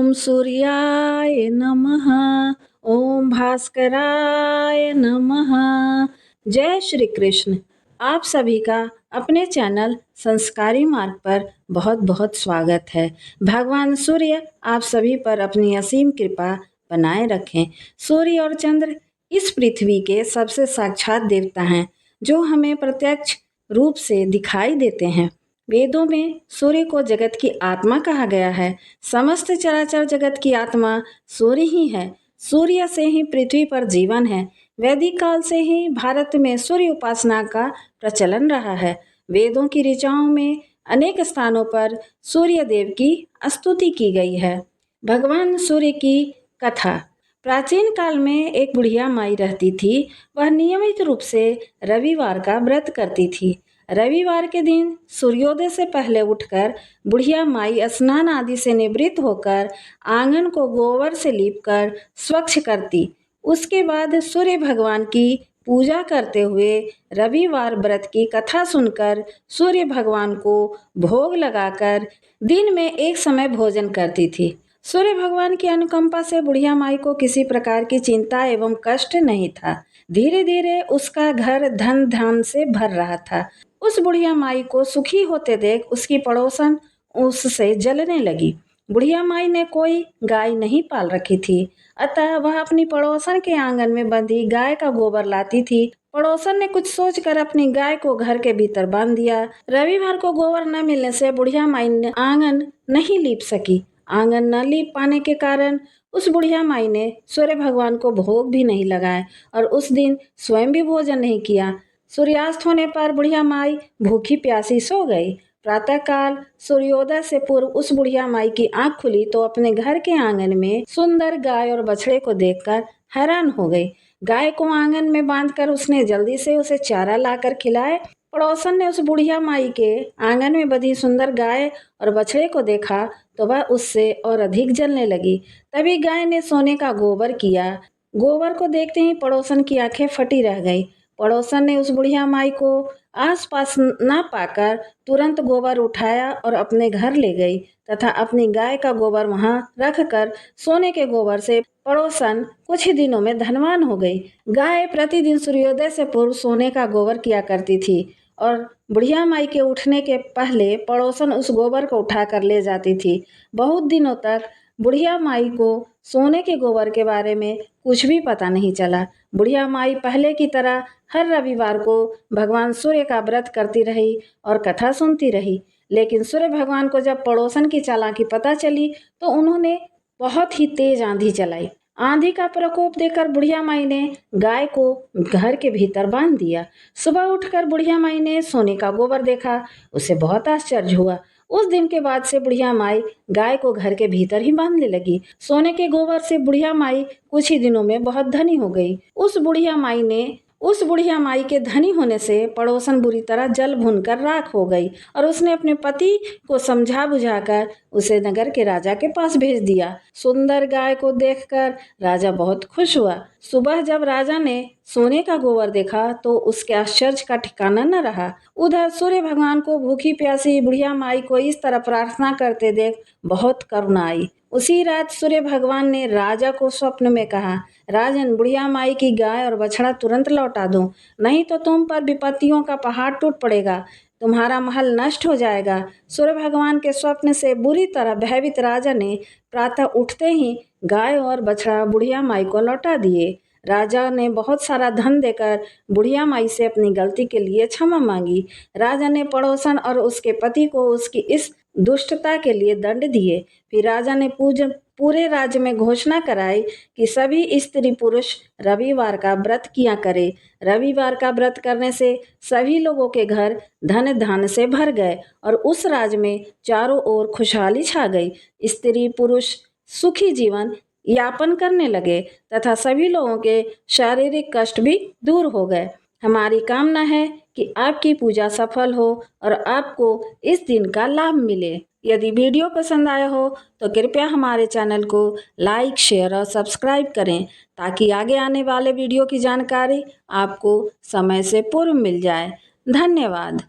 ओम सूर्याय नमः। ओम भास्कराय नमः। जय श्री कृष्ण। आप सभी का अपने चैनल संस्कारी मार्ग पर बहुत बहुत स्वागत है। भगवान सूर्य आप सभी पर अपनी असीम कृपा बनाए रखें। सूर्य और चंद्र इस पृथ्वी के सबसे साक्षात देवता हैं, जो हमें प्रत्यक्ष रूप से दिखाई देते हैं। वेदों में सूर्य को जगत की आत्मा कहा गया है। समस्त चराचर जगत की आत्मा सूर्य ही है। सूर्य से ही पृथ्वी पर जीवन है। वैदिक काल से ही भारत में सूर्य उपासना का प्रचलन रहा है। वेदों की ऋचाओं में अनेक स्थानों पर सूर्य देव की स्तुति की गई है। भगवान सूर्य की कथा। प्राचीन काल में एक बुढ़िया माई रहती थी। वह नियमित रूप से रविवार का व्रत करती थी। रविवार के दिन सूर्योदय से पहले उठकर बुढ़िया माई स्नान आदि से निवृत्त होकर आंगन को गोबर से लीपकर स्वच्छ करती। उसके बाद सूर्य भगवान की पूजा करते हुए रविवार व्रत की कथा सुनकर सूर्य भगवान को भोग लगाकर दिन में एक समय भोजन करती थी। सूर्य भगवान की अनुकंपा से बुढ़िया माई को किसी प्रकार की चिंता एवं कष्ट नहीं था। धीरे धीरे उसका घर धन धान से भर रहा था। उस बुढ़िया माई को सुखी होते देख उसकी पड़ोसन उससे जलने लगी। बुढ़िया माई ने कोई गाय नहीं पाल रखी थी, अतः वह अपनी पड़ोसन के आंगन में बंधी गाय का गोबर लाती थी। पड़ोसन ने कुछ सोचकर अपनी गाय को घर के भीतर बांध दिया। रविवार को गोबर न मिलने से बुढ़िया माई ने आंगन नहीं लीप सकी। आंगन न लीप पाने के कारण उस बुढ़िया माई ने सूर्य भगवान को भोग भी नहीं लगाए और उस दिन स्वयं भी भोजन नहीं किया। सूर्यास्त होने पर बुढ़िया माई भूखी प्यासी सो गई। प्रातःकाल सूर्योदय से पूर्व उस बुढ़िया माई की आंख खुली तो अपने घर के आंगन में सुंदर गाय और बछड़े को देखकर हैरान हो गई। गाय को आंगन में बांधकर उसने जल्दी से उसे चारा लाकर खिलाए। पड़ोसन ने उस बुढ़िया माई के आंगन में बंधी सुंदर गाय और बछड़े को देखा तो वह उससे और अधिक जलने लगी। तभी गाय ने सोने का गोबर किया। गोबर को देखते ही पड़ोसन की आंखें फटी रह गई। पड़ोसन ने उस बुढ़िया माई को आसपास न पाकर तुरंत गोबर उठाया और अपने घर ले गई तथा अपनी गाय का गोबर वहां रखकर सोने के गोबर से पड़ोसन कुछ ही दिनों में धनवान हो गई। गाय प्रतिदिन सूर्योदय से पूर्व सोने का गोबर किया करती थी और बुढ़िया माई के उठने के पहले पड़ोसन उस गोबर को उठाकर ले जाती थी। बहुत दिनों तक बुढ़िया माई को सोने के गोबर के बारे में कुछ भी पता नहीं चला। बुढ़िया माई पहले की तरह हर रविवार को भगवान सूर्य का व्रत करती रही और कथा सुनती रही। लेकिन सूर्य भगवान को जब पड़ोसन की चालाकी पता चली तो उन्होंने बहुत ही तेज आंधी चलाई। आंधी का प्रकोप देखकर बुढ़िया माई ने गाय को घर के भीतर बांध दिया। सुबह उठकर बुढ़िया माई ने सोने का गोबर देखा। उसे बहुत आश्चर्य हुआ। उस दिन के बाद से बुढ़िया माई गाय को घर के भीतर ही बांधने लगी। सोने के गोबर से बुढ़िया माई कुछ ही दिनों में बहुत धनी हो गई। उस बुढ़िया माई के धनी होने से पड़ोसन बुरी तरह जल भुनकर राख हो गई और उसने अपने पति को समझा बुझाकर उसे नगर के राजा के पास भेज दिया। सुंदर गाय को देखकर राजा बहुत खुश हुआ। सुबह जब राजा ने सोने का गोबर देखा तो उसके आश्चर्य का ठिकाना न रहा। उधर सूर्य भगवान को भूखी प्यासी बुढ़िया माई को इस तरह प्रार्थना करते देख बहुत करुणा आई। उसी रात सूर्य भगवान ने राजा को स्वप्न में कहा, राजन, बुढ़िया माई की गाय और बछड़ा तुरंत लौटा दो, नहीं तो तुम पर विपत्तियों का पहाड़ टूट पड़ेगा, तुम्हारा महल नष्ट हो जाएगा। सूर्य भगवान के स्वप्न से बुरी तरह भयभीत राजा ने प्रातः उठते ही गाय और बछड़ा बुढ़िया माई को लौटा दिए। राजा ने बहुत सारा धन देकर बुढ़िया माई से अपनी गलती के लिए क्षमा मांगी। राजा ने पड़ोसन और उसके पति को उसकी इस दुष्टता के लिए दंड दिए। फिर राजा ने पूरे राज्य में घोषणा कराई कि सभी स्त्री पुरुष रविवार का व्रत किया करे। रविवार का व्रत करने से सभी लोगों के घर धन धान्य से भर गए और उस राज्य में चारों ओर खुशहाली छा गई। स्त्री पुरुष सुखी जीवन यापन करने लगे तथा सभी लोगों के शारीरिक कष्ट भी दूर हो गए। हमारी कामना है कि आपकी पूजा सफल हो और आपको इस दिन का लाभ मिले। यदि वीडियो पसंद आया हो तो कृपया हमारे चैनल को लाइक, शेयर और सब्सक्राइब करें ताकि आगे आने वाले वीडियो की जानकारी आपको समय से पूर्व मिल जाए। धन्यवाद।